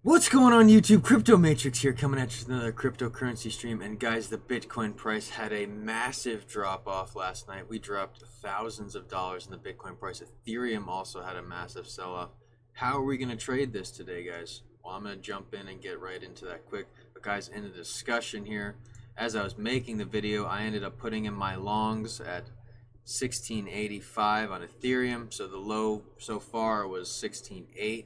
What's going on YouTube? Crypto Matrix here, coming at you with another cryptocurrency stream. And guys, the Bitcoin price had a massive drop off last night. We dropped thousands of dollars in the Bitcoin price. Ethereum also had a massive sell off. How are we going to trade this today, guys? Well, I'm going to jump in and get right into that quick. But guys, in the discussion here, as I was making the video, I ended up putting in my longs at 1685 on Ethereum. So the low so far was 16.8.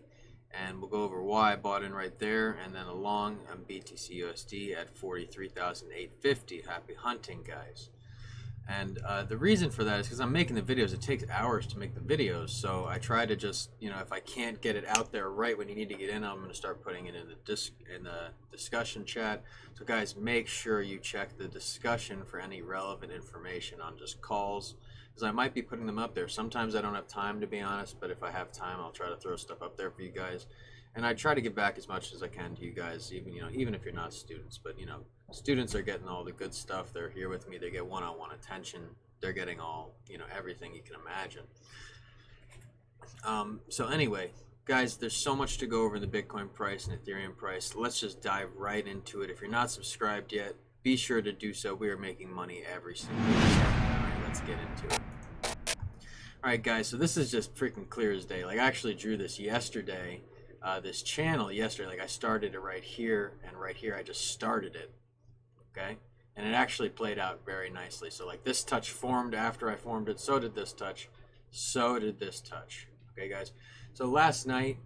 And we'll go over why I bought in right there, and then along on BTC USD at 43,850. Happy hunting, guys. And the reason for that is because I'm making the videos. It takes hours to make the videos, so I try to just, if I can't get it out there right when you need to get in, I'm going to start putting it in the discussion chat. So guys, make sure you check the discussion for any relevant information on just calls, because I might be putting them up there. Sometimes I don't have time, to be honest, but if I have time, I'll try to throw stuff up there for you guys. And I try to give back as much as I can to you guys, even if you're not students. But students are getting all the good stuff. They're here with me. They get one-on-one attention. They're getting all, everything you can imagine. So anyway, guys, there's so much to go over in the Bitcoin price and Ethereum price. Let's just dive right into it. If you're not subscribed yet, be sure to do so. We are making money every single day. All right, let's get into it. All right, guys, so this is just freaking clear as day. Like, I actually drew this yesterday, this channel yesterday. Like, I started it right here, and right here I just started it, okay? And it actually played out very nicely. So, like, this touch formed after I formed it. So did this touch. So did this touch. Okay, guys? So last night,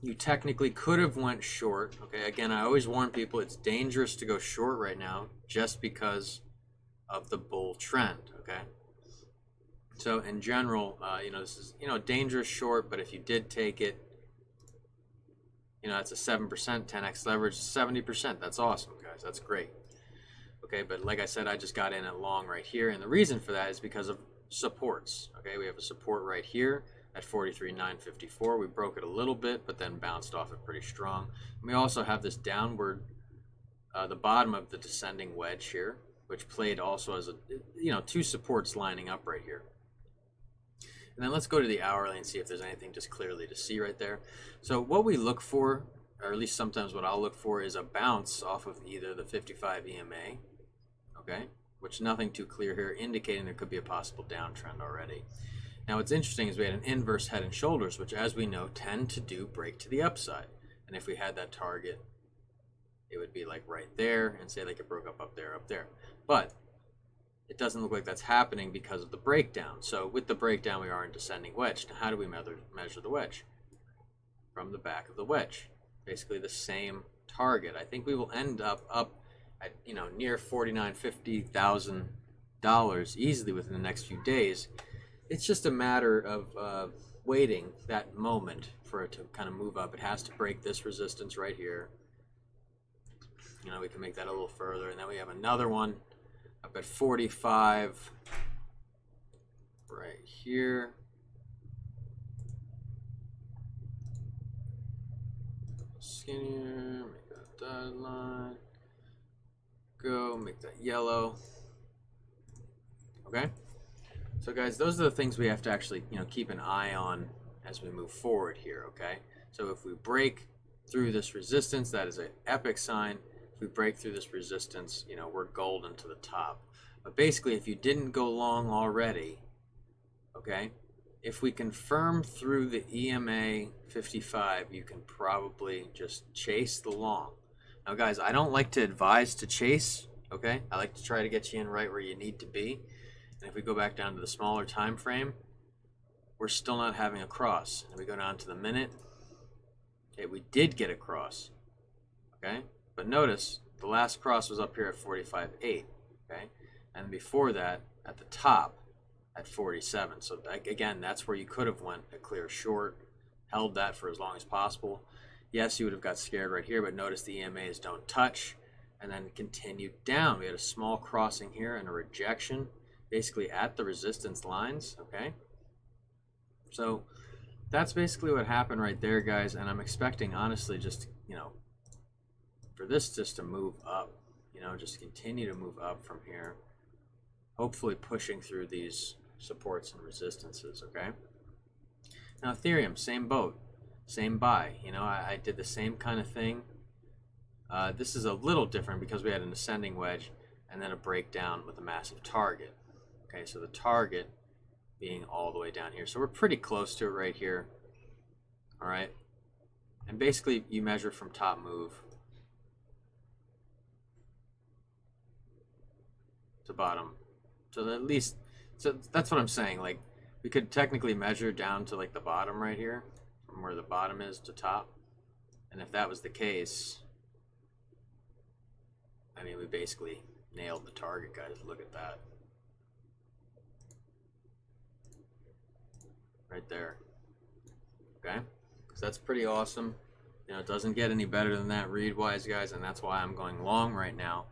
you technically could have went short. Okay, again, I always warn people it's dangerous to go short right now just because of the bull trend, okay? So in general, this is, dangerous short, but if you did take it, that's a 7%, 10x leverage, 70%. That's awesome, guys. That's great. Okay, but like I said, I just got in at long right here, and the reason for that is because of supports. Okay, we have a support right here at 43,954. We broke it a little bit, but then bounced off it pretty strong. And we also have this downward, the bottom of the descending wedge here, which played also as two supports lining up right here. And then let's go to the hourly and see if there's anything just clearly to see right there. So what we look for, or at least sometimes what I'll look for, is a bounce off of either the 55 EMA, okay, which nothing too clear here, indicating there could be a possible downtrend already. Now what's interesting is we had an inverse head and shoulders, which, as we know, tend to do break to the upside. And if we had that target, it would be like right there, and say like it broke up there, up there. But it doesn't look like that's happening because of the breakdown. So with the breakdown, we are in descending wedge. Now, how do we measure the wedge? From the back of the wedge. Basically the same target. I think we will end up at, near $49,000 easily within the next few days. It's just a matter of waiting that moment for it to kind of move up. It has to break this resistance right here. We can make that a little further, and then we have another one up at 45 right here. Skinnier, make that dotted line. Go, make that yellow. Okay? So guys, those are the things we have to actually, keep an eye on as we move forward here, okay? So if we break through this resistance, that is an epic sign. If we break through this resistance, we're golden to the top. But basically, if you didn't go long already, okay, if we confirm through the EMA 55, you can probably just chase the long. Now, guys, I don't like to advise to chase, okay? I like to try to get you in right where you need to be. And if we go back down to the smaller time frame, we're still not having a cross. And we go down to the minute. Okay, we did get a cross, okay? But notice the last cross was up here at 45.8, okay? And before that, at the top, at 47. So again, that's where you could have went a clear short, held that for as long as possible. Yes, you would have got scared right here, but notice the EMAs don't touch, and then continued down. We had a small crossing here and a rejection, basically at the resistance lines, okay? So that's basically what happened right there, guys, and I'm expecting, honestly, just, for this just to move up, just continue to move up from here, hopefully pushing through these supports and resistances, okay? Now Ethereum, same boat. same buy. You know, I did the same kind of thing. This is a little different because we had an ascending wedge and then a breakdown with a massive target. Okay, so the target being all the way down here. So we're pretty close to it right here. All right. And basically you measure from top move to bottom. So at least, so that's what I'm saying. Like, we could technically measure down to like the bottom right here, from where the bottom is to top. And if that was the case, I mean, we basically nailed the target, guys. Look at that. Right there. Okay? So that's pretty awesome. You know, it doesn't get any better than that read-wise, guys, and that's why I'm going long right now.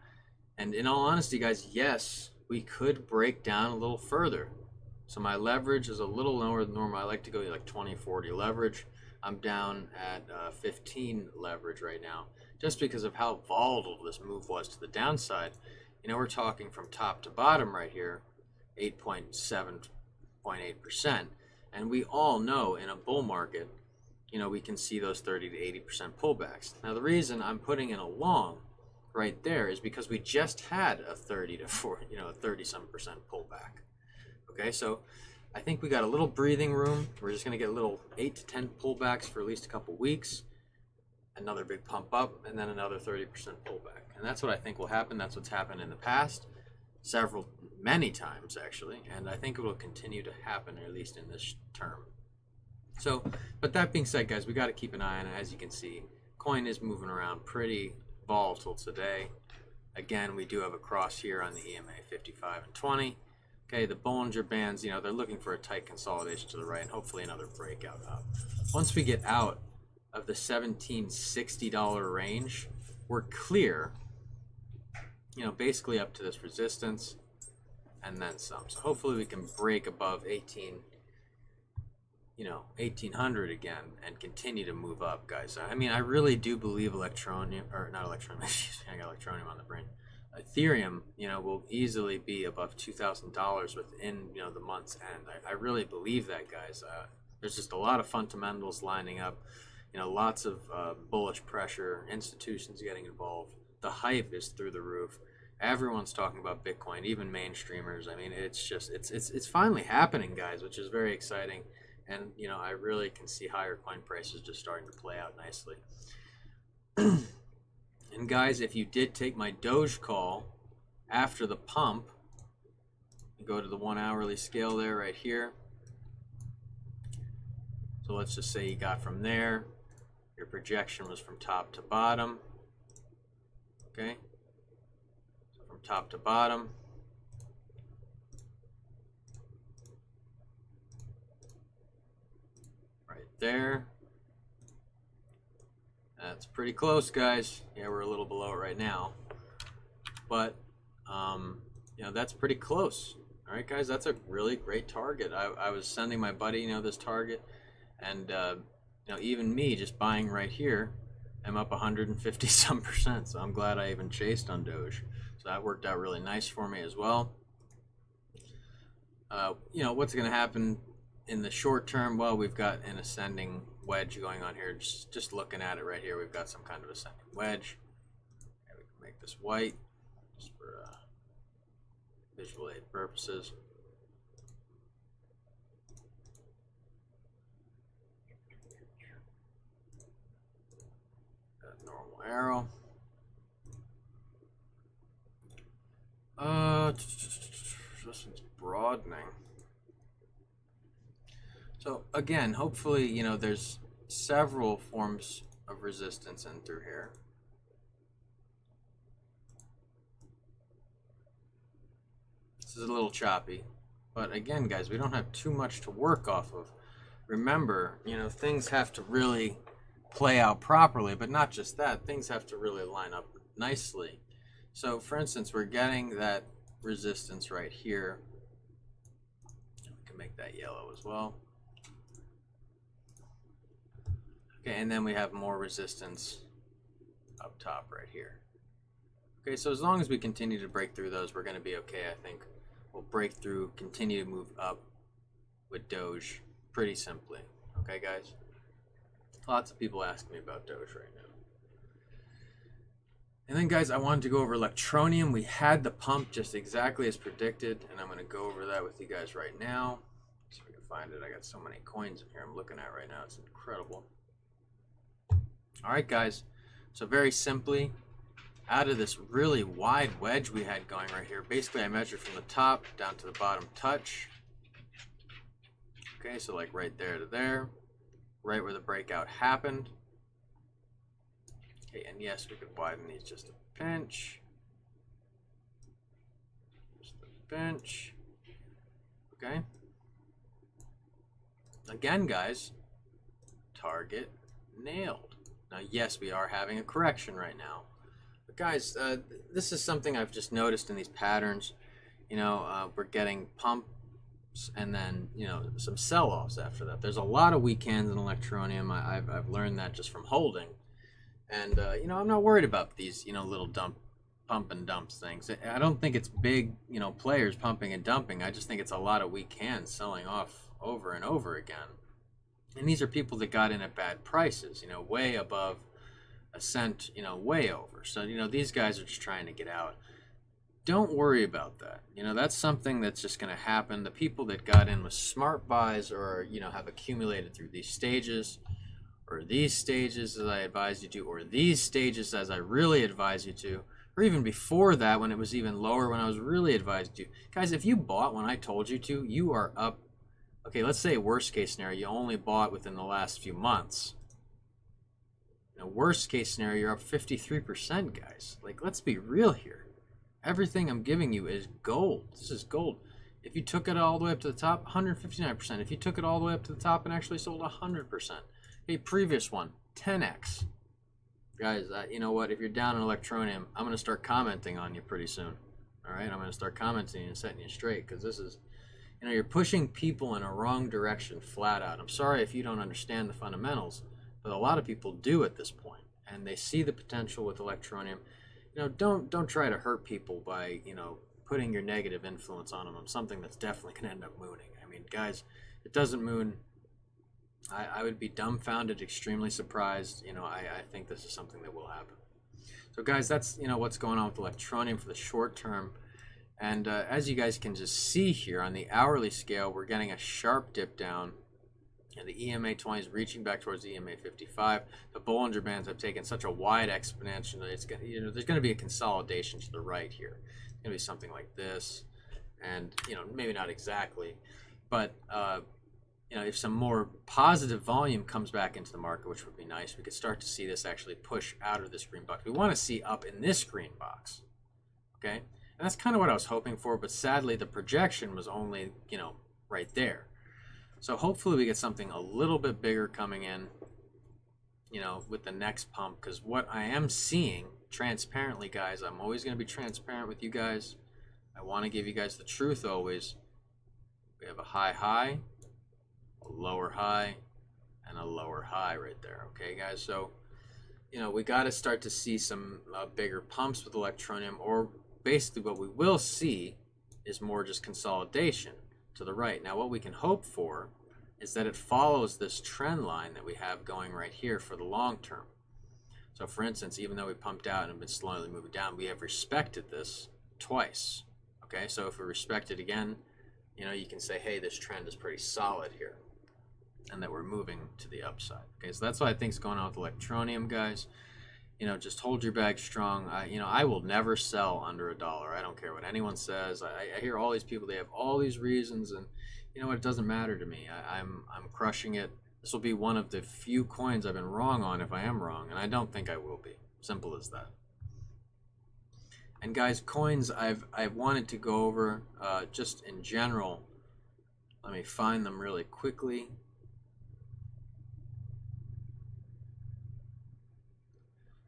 And in all honesty, guys, yes, we could break down a little further. So my leverage is a little lower than normal. I like to go like 20-40 leverage. I'm down at 15 leverage right now, just because of how volatile this move was to the downside. You know, we're talking from top to bottom right here, 8.7.8%. And we all know in a bull market, you know, we can see those 30 to 80% pullbacks. Now, the reason I'm putting in a long right there is because we just had a 30 to 40, you know, a 30-some% pullback. Okay, so I think we got a little breathing room. We're just going to get a little 8 to 10 pullbacks for at least a couple weeks, another big pump up, and then another 30% pullback. And that's what I think will happen. That's what's happened in the past, many times actually, and I think it will continue to happen, at least in this term. So, but that being said, guys, we got to keep an eye on it. As you can see, coin is moving around pretty volatile today. Again, we do have a cross here on the EMA 55 and 20. Okay, the Bollinger Bands, you know, they're looking for a tight consolidation to the right and hopefully another breakout up. Once we get out of the $1760 range, we're clear, you know, basically up to this resistance and then some. So hopefully we can break above 1800 again and continue to move up, guys. I mean, I really do believe Electroneum, or not Electroneum, excuse me, I got Electroneum on the brain. Ethereum, you know, will easily be above $2,000 within, you know, the month's end. I really believe that, guys. There's just a lot of fundamentals lining up, you know, lots of bullish pressure, institutions getting involved. The hype is through the roof. Everyone's talking about Bitcoin, even mainstreamers. I mean, it's just, it's finally happening, guys, which is very exciting. And, you know, I really can see higher coin prices just starting to play out nicely. And guys, if you did take my Doge call after the pump, you go to the 1 hourly scale there right here. So let's just say you got from there, your projection was from top to bottom. Okay, so from top to bottom. Right there. That's pretty close, guys. Yeah, we're a little below it right now, but you know, that's pretty close. All right, guys, that's a really great target. I was sending my buddy, you know, this target, and you know, even me just buying right here, I'm up 150-some%. So I'm glad I even chased on Doge. So that worked out really nice for me as well. You know, what's going to happen in the short term? Well, we've got an ascending wedge going on here. Just looking at it right here, we've got some kind of ascending wedge. Okay, we can make this white just for visual aid purposes. Got a normal arrow. This one's broadening. So again, hopefully, you know, there's several forms of resistance in through here. This is a little choppy, but again, guys, we don't have too much to work off of. Remember, you know, things have to really play out properly, but not just that, things have to really line up nicely. So for instance, we're getting that resistance right here. We can make that yellow as well. Okay, and then we have more resistance up top right here. Okay, so as long as we continue to break through those, we're going to be okay. I think we'll break through, continue to move up with Doge pretty simply. Okay, guys? Lots of people ask me about Doge right now. And then, guys, I wanted to go over Electroneum. We had the pump just exactly as predicted, and I'm going to go over that with you guys right now. So we can find it. I got so many coins in here I'm looking at right now. It's incredible. All right, guys. So very simply, out of this really wide wedge we had going right here, basically I measured from the top down to the bottom touch. Okay, so like right there to there, right where the breakout happened. Okay, and yes, we could widen these just a pinch. Just a pinch. Okay. Again, guys, target nailed. Now, yes, we are having a correction right now. But guys, this is something I've just noticed in these patterns. You know, we're getting pumps and then, you know, some sell-offs after that. There's a lot of weak hands in Electroneum. I've learned that just from holding. And, you know, I'm not worried about these, you know, little pump and dumps things. I don't think it's big, you know, players pumping and dumping. I just think it's a lot of weak hands selling off over and over again. And these are people that got in at bad prices, you know, way above a cent, you know, way over. So, you know, these guys are just trying to get out. Don't worry about that. You know, that's something that's just going to happen. The people that got in with smart buys or, you know, have accumulated through these stages, or these stages as I advise you to, or these stages as I really advise you to, or even before that when it was even lower when I was really advised you. Guys, if you bought when I told you to, you are up. Okay, let's say worst case scenario, you only bought within the last few months. In a worst case scenario, you're up 53%, guys. Like, let's be real here. Everything I'm giving you is gold. This is gold. If you took it all the way up to the top, 159%. If you took it all the way up to the top and actually sold 100%. A previous one, 10x. Guys, you know what? If you're down in Electroneum, I'm going to start commenting on you pretty soon. All right? I'm going to start commenting and setting you straight because this is, you know, you're pushing people in a wrong direction flat out. I'm sorry if you don't understand the fundamentals, but a lot of people do at this point, and they see the potential with Electroneum. You know, don't try to hurt people by, you know, putting your negative influence on them on something that's definitely going to end up mooning. I mean, guys, it doesn't moon. I would be dumbfounded, extremely surprised. You know, I think this is something that will happen. So, guys, that's, you know, what's going on with Electroneum for the short term. And as you guys can just see here on the hourly scale, we're getting a sharp dip down. And the EMA 20 is reaching back towards the EMA 55. The Bollinger Bands have taken such a wide exponential that it's going to, you know, there's going to be a consolidation to the right here. It's going to be something like this. And, you know, maybe not exactly, but you know, if some more positive volume comes back into the market, which would be nice, we could start to see this actually push out of this green box. We want to see up in this green box, okay? And that's kind of what I was hoping for, but sadly the projection was only, you know, right there. So hopefully we get something a little bit bigger coming in, you know, with the next pump, because what I am seeing transparently, guys, I'm always going to be transparent with you guys. I want to give you guys the truth always. We have a high, a lower high, and a lower high right there. Okay, guys, so, you know, we got to start to see some bigger pumps with Electroneum, or basically what we will see is more just consolidation to the right. Now, what we can hope for is that it follows this trend line that we have going right here for the long term. So, for instance, even though we pumped out and have been slowly moving down, we have respected this twice. Okay, so if we respect it again, you know, you can say, hey, this trend is pretty solid here, and that we're moving to the upside. Okay, so that's what I think is going on with Electroneum, guys. You know, just hold your bag strong. You know, I will never sell under $1. I don't care what anyone says. I hear all these people, they have all these reasons, and you know what, it doesn't matter to me. I'm crushing it. This will be one of the few coins I've been wrong on if I am wrong, and I don't think I will be. Simple as that. And guys, coins I've wanted to go over just in general. Let me find them really quickly.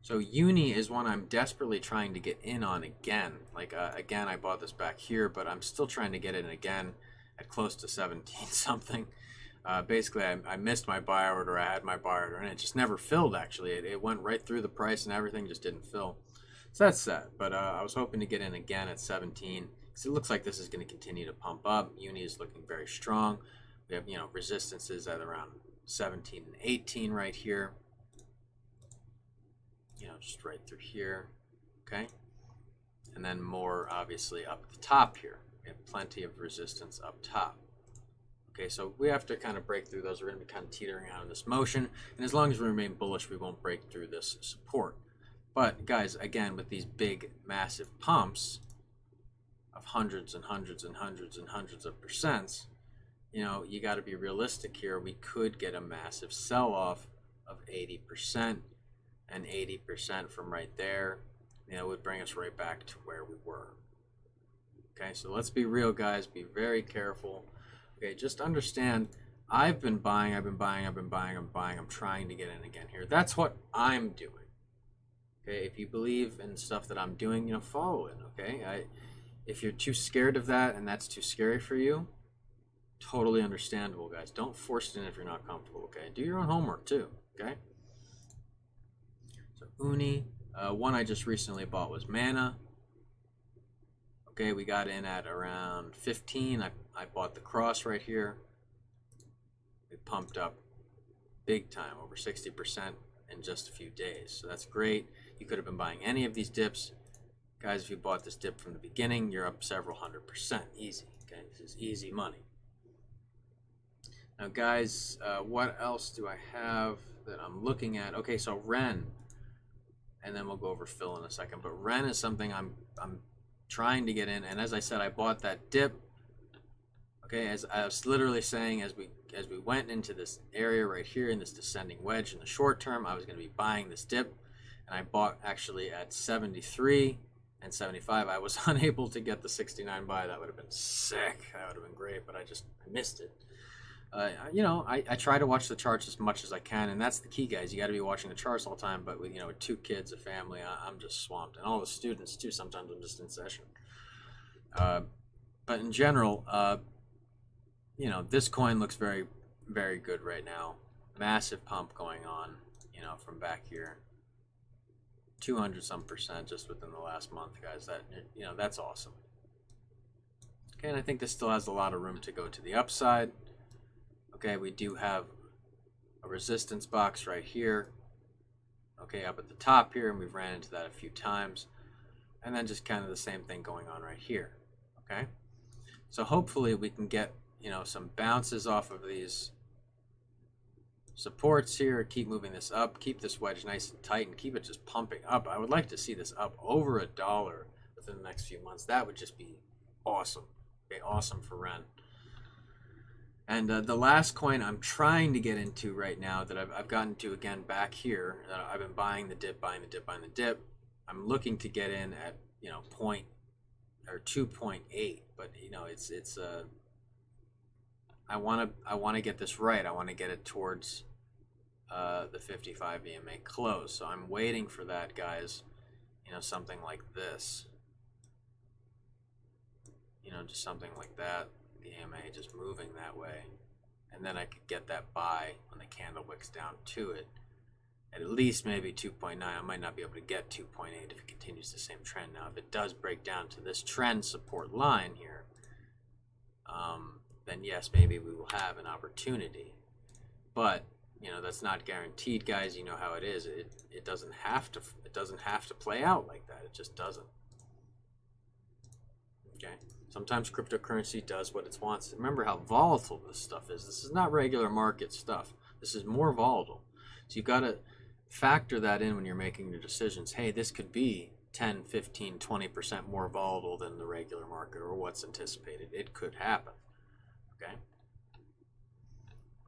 So Uni is one I'm desperately trying to get in on again. Like, again, I bought this back here, but I'm still trying to get in again at close to 17 something. Basically, I missed my buy order. I had my buy order, and it just never filled, actually. It went right through the price, and everything just didn't fill. So that's sad. But I was hoping to get in again at 17, because it looks like this is going to continue to pump up. Uni is looking very strong. We have, you know, resistances at around 17 and 18 right here. Just right through here. Okay. And then more obviously up at the top here. We have plenty of resistance up top. Okay, so we have to kind of break through those. We're going to be kind of teetering out in this motion. And as long as we remain bullish, we won't break through this support. But guys, again, with these big, massive pumps of hundreds and hundreds and hundreds and hundreds of percents, you got to be realistic here. We could get a massive sell-off of 80%, and 80% from right there, would bring us right back to where we were. Okay, so let's be real, guys. Be very careful. Okay, just understand, I've been buying. I'm trying to get in again here. That's what I'm doing. Okay, if you believe in stuff that I'm doing, follow it. Okay, if you're too scared of that and that's too scary for you, totally understandable, guys. Don't force it in if you're not comfortable. Okay, do your own homework too. Okay. So Uni, one I just recently bought was Mana. Okay, we got in at around 15. I bought the cross right here. We pumped up big time, over 60% in just a few days. So that's great. You could have been buying any of these dips. Guys, if you bought this dip from the beginning, you're up several 100%. Easy. Okay, this is easy money. Now, guys, what else do I have that I'm looking at? Okay, so Ren, and then we'll go over Phil in a second. But Ren is something I'm trying to get in, and as I said, I bought that dip. Okay, as I was literally saying, as we went into this area right here in this descending wedge in the short term, I was going to be buying this dip, and I bought actually at 73 and 75. I was unable to get the 69 buy. That would have been sick. That would have been great, but I missed it. I try to watch the charts as much as I can, and that's the key, guys. You got to be watching the charts all the time. But with with 2 kids, a family, I'm just swamped, and all the students too. Sometimes I'm just in session. But in general, this coin looks very, very good right now. Massive pump going on, from back here. 200 some percent just within the last month, guys. That that's awesome. Okay, and I think this still has a lot of room to go to the upside. Okay, we do have a resistance box right here. Okay, up at the top here, and we've ran into that a few times. And then just kind of the same thing going on right here. Okay, so hopefully we can get some bounces off of these supports here. Keep moving this up, keep this wedge nice and tight, and keep it just pumping up. I would like to see this up over $1 within the next few months. That would just be awesome. Okay, awesome for Ren. And the last coin I'm trying to get into right now that I've gotten to again back here, that I've been buying the dip. I'm looking to get in at 2.8, but it's I want to get this right. I want to get it towards the 55 EMA close. So I'm waiting for that, guys. Something like this. Just something like that. The EMA just moving that way, and then I could get that buy when the candle wicks down to it at least maybe 2.9. I might not be able to get 2.8 if it continues the same trend. Now if it does break down to this trend support line here, then yes, maybe we will have an opportunity, but that's not guaranteed, guys. You know how it is. It doesn't have to play out like that. It just doesn't. Okay. Sometimes cryptocurrency does what it wants. Remember how volatile this stuff is. This is not regular market stuff. This is more volatile. So you've got to factor that in when you're making your decisions. Hey, this could be 10, 15, 20% more volatile than the regular market or what's anticipated. It could happen. Okay?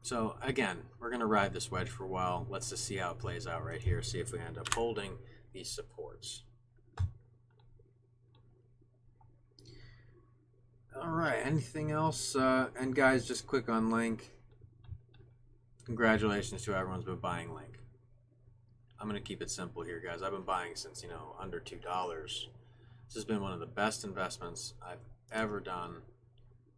So again, we're going to ride this wedge for a while. Let's just see how it plays out right here. See if we end up holding these supports. All right, anything else? And guys, just quick on Link. Congratulations to everyone's been buying Link. I'm going to keep it simple here, guys. I've been buying since, under $2. This has been one of the best investments I've ever done.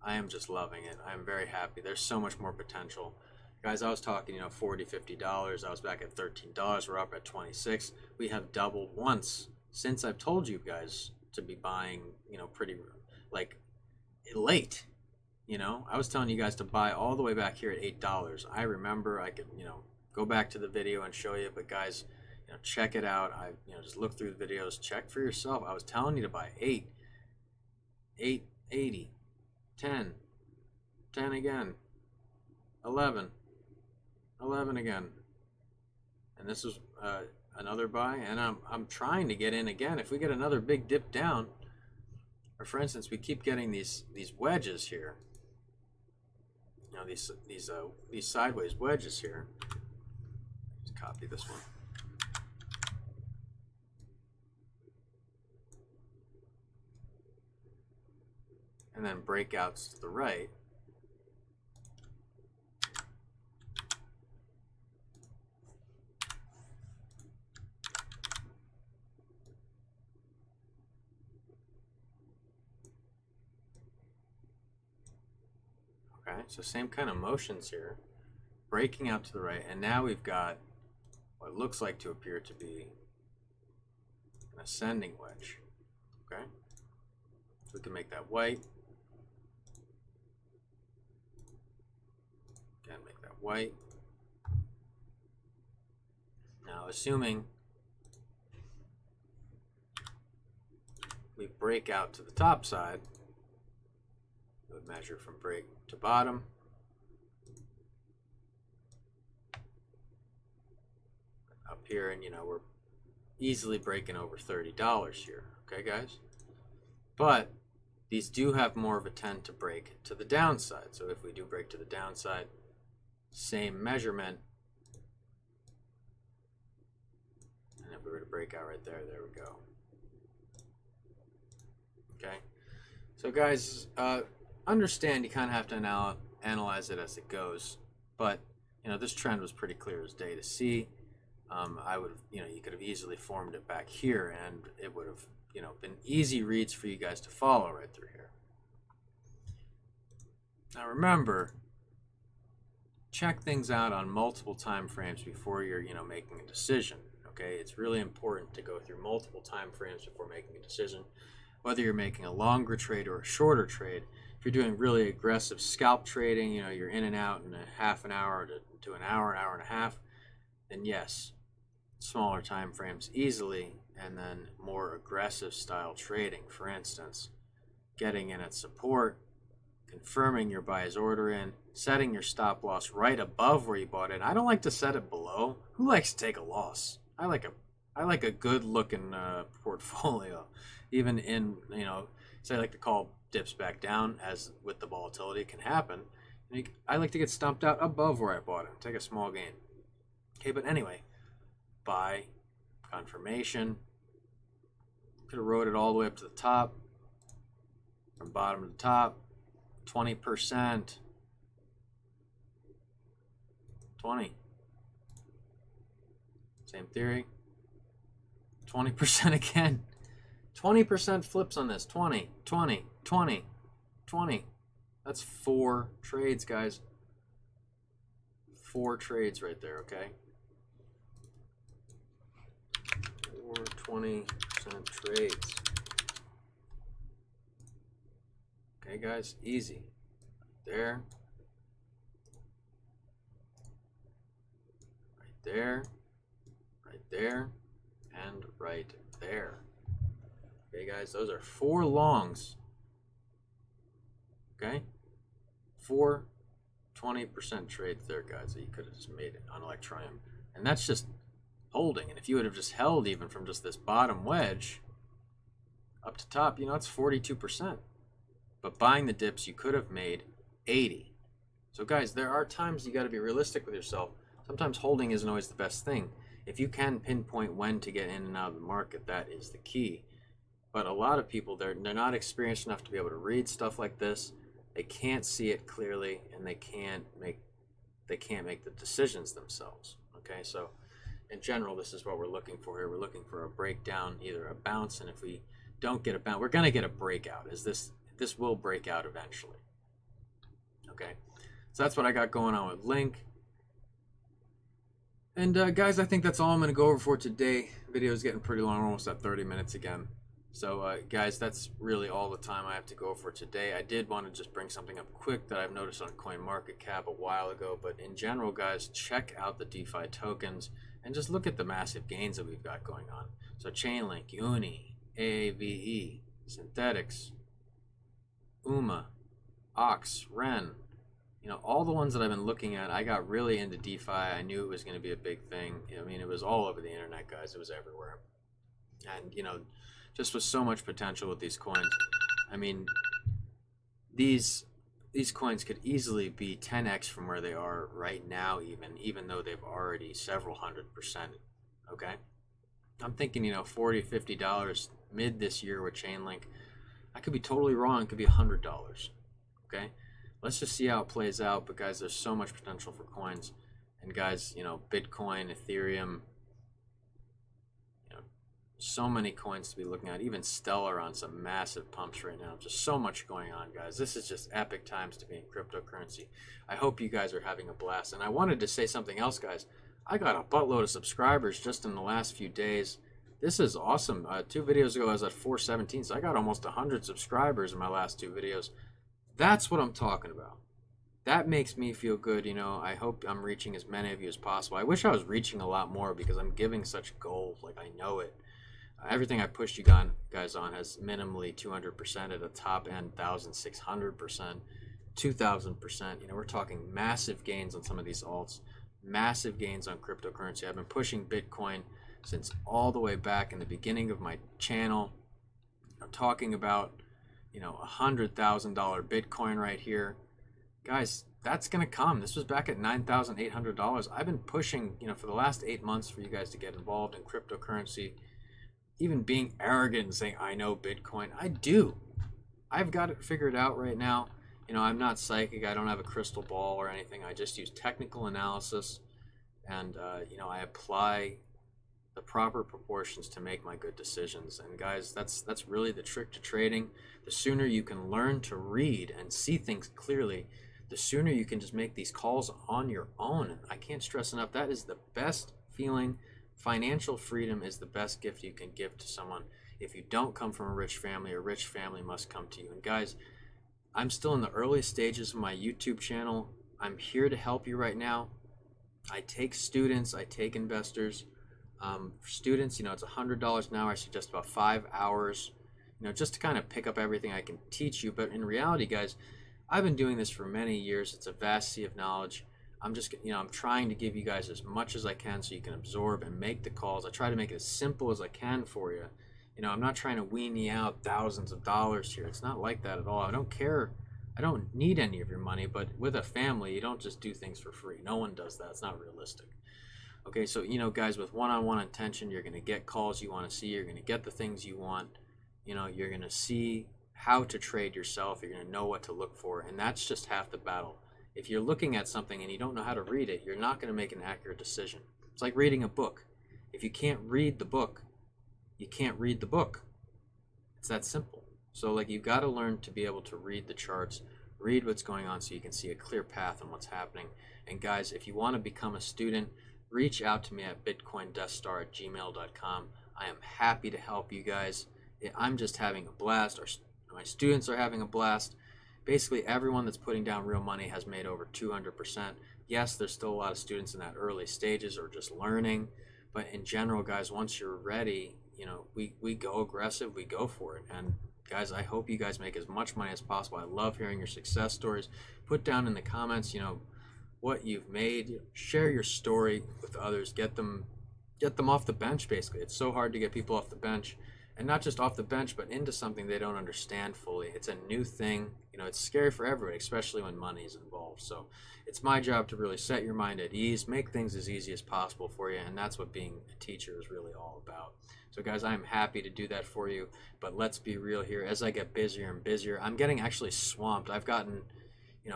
I am just loving it. I'm very happy. There's so much more potential. Guys, I was talking, $40, $50. I was back at $13. We're up at 26. We have doubled once since I've told you guys to be buying, pretty, late. You know, I was telling you guys to buy all the way back here at $8. I remember. I could, you know, go back to the video and show you, but guys, you know, check it out. Just look through the videos, check for yourself. I was telling you to buy 8, 8.80, 10, 10 again, 11, 11 again, and this is another buy, and I'm trying to get in again. If we get another big dip down, or for instance, we keep getting these wedges here. You know, these sideways wedges here. Just copy this one. And then breakouts to the right. Okay, so same kind of motions here, breaking out to the right, and now we've got what looks like to appear to be an ascending wedge. Okay, so we can make that white. Again, make that white. Now, assuming we break out to the top side, we would measure from break to bottom. Up here, and you know, we're easily breaking over $30 here. Okay, guys? But these do have more of a tend to break to the downside. So if we do break to the downside, same measurement. And if we were to break out right there, there we go. Okay. So guys, understand you kind of have to analyze it as it goes. But, you know, this trend was pretty clear as day to see. I would have, you know, you could have easily formed it back here, and it would have, you know, been easy reads for you guys to follow right through here. Now remember, check things out on multiple time frames before you're, you know, making a decision. Okay, it's really important to go through multiple time frames before making a decision, whether you're making a longer trade or a shorter trade. If you're doing really aggressive scalp trading, you know, you're in and out in a half an hour to an hour and a half, then yes, smaller time frames easily, and then more aggressive style trading. For instance, getting in at support, confirming your buyer's order in, setting your stop loss right above where you bought it. I don't like to set it below. Who likes to take a loss? I like a good looking portfolio, even in, you know, say I like to call dips back down, as with the volatility can happen. I like to get stumped out above where I bought it, take a small gain. Okay, but anyway, buy, confirmation. Could have rode it all the way up to the top, from bottom to the top, 20%, 20. Same theory, 20% again. 20% flips on this, 20, 20, 20, 20. That's 4 trades, guys. 4 trades right there, okay? 4 20% trades. Okay, guys, easy. There. Right there. Right there. And right there. Okay, guys, those are 4 longs. Okay? 4 20% trades there, guys, that you could have just made it on Electroneum. And that's just holding. And if you would have just held even from just this bottom wedge up to top, you know, it's 42%. But buying the dips, you could have made 80. So guys, there are times you got to be realistic with yourself. Sometimes holding isn't always the best thing. If you can pinpoint when to get in and out of the market, that is the key. But a lot of people, they're not experienced enough to be able to read stuff like this. They can't see it clearly, and they can't make the decisions themselves. Okay, so in general, this is what we're looking for here. We're looking for a breakdown, either a bounce, and if we don't get a bounce, we're going to get a breakout. This will break out eventually. Okay, so that's what I got going on with Link. And guys, I think that's all I'm going to go over for today. The video is getting pretty long, almost at 30 minutes again. So guys, that's really all the time I have to go for today. I did want to just bring something up quick that I've noticed on CoinMarketCap a while ago, but in general, guys, check out the DeFi tokens and just look at the massive gains that we've got going on. So Chainlink, Uni, AAVE, Synthetics, UMA, Ox, Ren, all the ones that I've been looking at. I got really into DeFi. I knew it was going to be a big thing. I mean, it was all over the internet, guys. It was everywhere. And, just with so much potential with these coins. I mean, these coins could easily be 10x from where they are right now, even though they've already several 100%. Okay? I'm thinking, $40, $50 mid this year with Chainlink. I could be totally wrong. It could be $100. Okay? Let's just see how it plays out. But guys, there's so much potential for coins. And guys, Bitcoin, Ethereum, so many coins to be looking at. Even Stellar on some massive pumps right now. Just so much going on, guys. This is just epic times to be in cryptocurrency. I hope you guys are having a blast. And I wanted to say something else, guys. I got a buttload of subscribers just in the last few days. This is awesome. 2 videos ago I was at 417, so I got almost 100 subscribers in my last 2 videos. That's what I'm talking about. That makes me feel good. I hope I'm reaching as many of you as possible. I wish I was reaching a lot more because I'm giving such gold. Like, I know it. Everything I pushed you guys on has minimally 200% at a top end, 1,600%, 2,000%. We're talking massive gains on some of these alts, massive gains on cryptocurrency. I've been pushing Bitcoin since all the way back in the beginning of my channel. I'm talking about, $100,000 Bitcoin right here. Guys, that's going to come. This was back at $9,800. I've been pushing, for the last 8 months for you guys to get involved in cryptocurrency. Even being arrogant and saying, I know Bitcoin. I do. I've got it figured out right now. I'm not psychic. I don't have a crystal ball or anything. I just use technical analysis. And, I apply the proper proportions to make my good decisions. And guys, that's really the trick to trading. The sooner you can learn to read and see things clearly, the sooner you can just make these calls on your own. And I can't stress enough, that is the best feeling. Financial freedom is the best gift you can give to someone. If you don't come from a rich family must come to you. And guys, I'm still in the early stages of my YouTube channel. I'm here to help you right now. I take students, I take investors. For students, it's $100 an hour. I suggest about 5 hours, just to kind of pick up everything I can teach you. But in reality, guys, I've been doing this for many years. It's a vast sea of knowledge. I'm just, I'm trying to give you guys as much as I can so you can absorb and make the calls. I try to make it as simple as I can for you. I'm not trying to wean you out thousands of dollars here. It's not like that at all. I don't care. I don't need any of your money, but with a family, you don't just do things for free. No one does that. It's not realistic. Okay, so, guys, with one-on-one attention, you're going to get calls you want to see. You're going to get the things you want. You're going to see how to trade yourself. You're going to know what to look for, and that's just half the battle. If you're looking at something and you don't know how to read it, you're not going to make an accurate decision. It's like reading a book. If you can't read the book, you can't read the book. It's that simple. So you've got to learn to be able to read the charts, read what's going on so you can see a clear path on what's happening. And guys, if you want to become a student, reach out to me at BitcoinDeathStar@gmail.com. I am happy to help you guys. I'm just having a blast. My students are having a blast. Basically, everyone that's putting down real money has made over 200%. Yes, there's still a lot of students in that early stages or just learning. But in general, guys, once you're ready, we go aggressive, we go for it. And guys, I hope you guys make as much money as possible. I love hearing your success stories. Put down in the comments, what you've made. Share your story with others. Get them off the bench, basically. It's so hard to get people off the bench. And not just off the bench, but into something they don't understand fully. It's a new thing. It's scary for everybody, especially when money is involved. So it's my job to really set your mind at ease, make things as easy as possible for you, and that's what being a teacher is really all about. So guys, I'm happy to do that for you, but let's be real here. As I get busier and busier, I'm getting actually swamped. I've gotten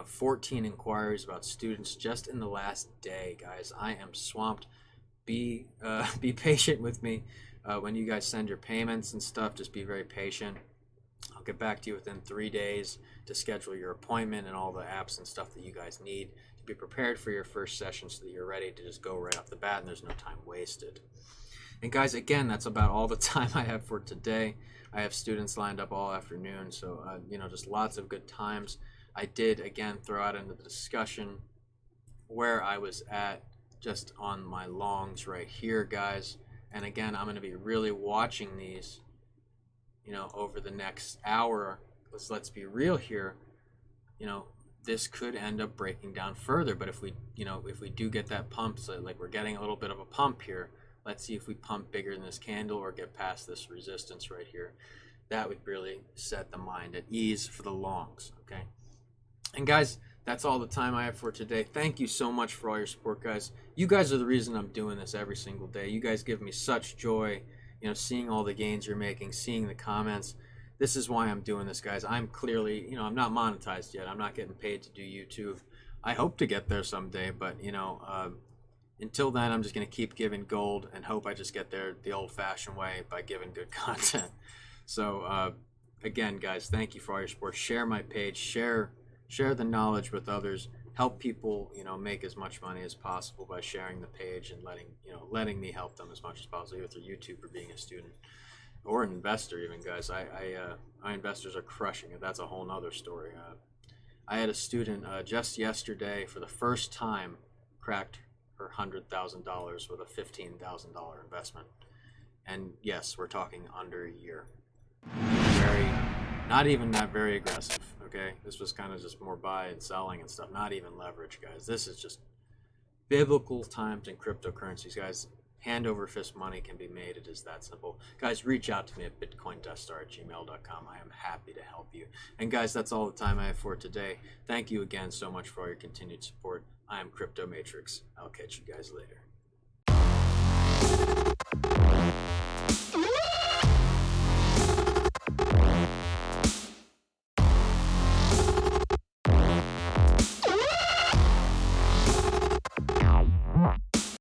14 inquiries about students just in the last day, guys. I am swamped. Be patient with me. When you guys send your payments and stuff, just be very patient. I'll get back to you within 3 days to schedule your appointment and all the apps and stuff that you guys need to be prepared for your first session so that you're ready to just go right off the bat and there's no time wasted. And guys, again, that's about all the time I have for today. I have students lined up all afternoon, so you know, just lots of good times. I did again throw out into the discussion where I was at just on my longs right here, guys. And again, I'm going to be really watching these, you know, over the next hour, because let's be real here, you know, this could end up breaking down further. But if we, you know, if we do get that pump, so like we're getting a little bit of a pump here, let's see if we pump bigger than this candle or get past this resistance right here. That would really set the mind at ease for the longs, okay? And guys, that's all the time I have for today. Thank you so much for all your support, guys. You guys are the reason I'm doing this every single day. You guys give me such joy, you know, seeing all the gains you're making, seeing the comments. This is why I'm doing this, guys. I'm clearly, you know, I'm not monetized yet. I'm not getting paid to do YouTube. I hope to get there someday, but, you know, until then, I'm just going to keep giving gold and hope I just get there the old-fashioned way by giving good content. So, again, guys, thank you for all your support. Share my page. Share the knowledge with others. Help people, you know, make as much money as possible by sharing the page and letting me help them as much as possible, either through YouTube or being a student or an investor even, guys. My investors are crushing it. That's a whole nother story. I had a student just yesterday for the first time cracked her $100,000 with a $15,000 investment. And yes, we're talking under a year. Not even that very aggressive, okay? This was kind of just more buy and selling and stuff, not even leverage, guys. This is just biblical times in cryptocurrencies, guys. Hand over fist money can be made. It is that simple. Guys, reach out to me at BitcoinDeathStar@gmail.com. I am happy to help you. And guys, that's all the time I have for today. Thank you again so much for all your continued support. I am Crypto Matrix. I'll catch you guys later.